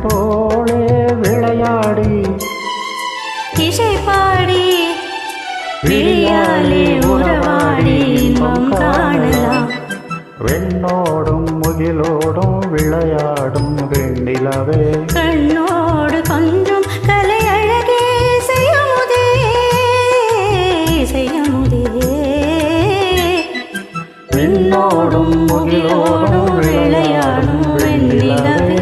போலே விளையாடி இசை பாடி விழியாலே உறவாடி இன்பம் காணலாம். வெண்ணோடும் முகிலோடும் விளையாடும் வெண்ணிலவே கண்ணோடு கொஞ்சம் கலை அழகே செய்யமுதே செய்யமுதே. வெண்ணோடும் முகிலோடும் விளையாடும் வெண்ணிலவே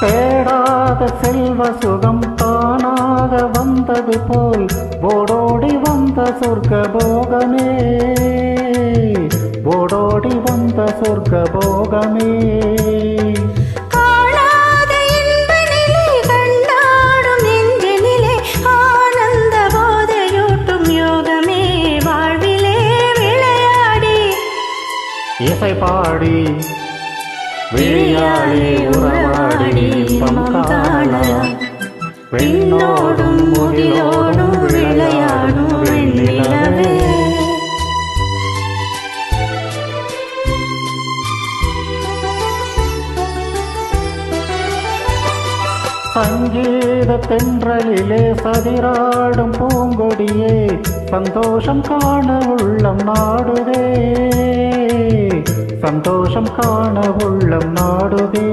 தேடாத செல்வ சுகம் தானாக வந்தது போல் ஓடோடி வந்த சொர்க்க போகமே ஓடோடி வந்த சொர்க்க போகமே. காணாத இன்ப நிலை கண்டாடும் நெஞ்சினிலே ஆனந்த போதையூட்டும் யோகமே வாழ்விலே விளையாடி இசை பாடி விழியாலே உறவாடி இன்பம் காணலாம். வெண்ணோடும் முகிலோடும் விளையாடும் வெண்ணிலவே சங்கீத தென்றலிலே சதிராடும் பூங்கொடியே சந்தோஷம் காண உள்ளம் நாடுதே சந்தோஷம் காண உள்ளம் நாடுதே.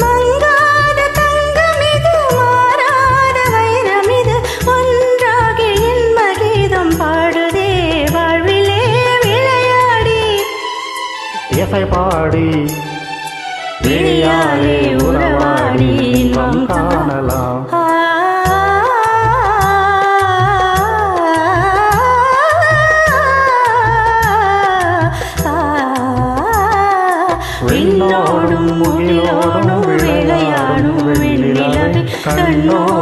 மங்காத தங்கமிது மாறாத வைரமிது ஒன்றாகி என் மகீதம் பாடுதே வாழ்விலே விளையாடி இசை பாடி விழியாலே உறவாடி இன்பம் காணலாம். விண்ணோடும் முகிலோடும் விளையாடும் வெண்ணிலவே கண்ணோடும்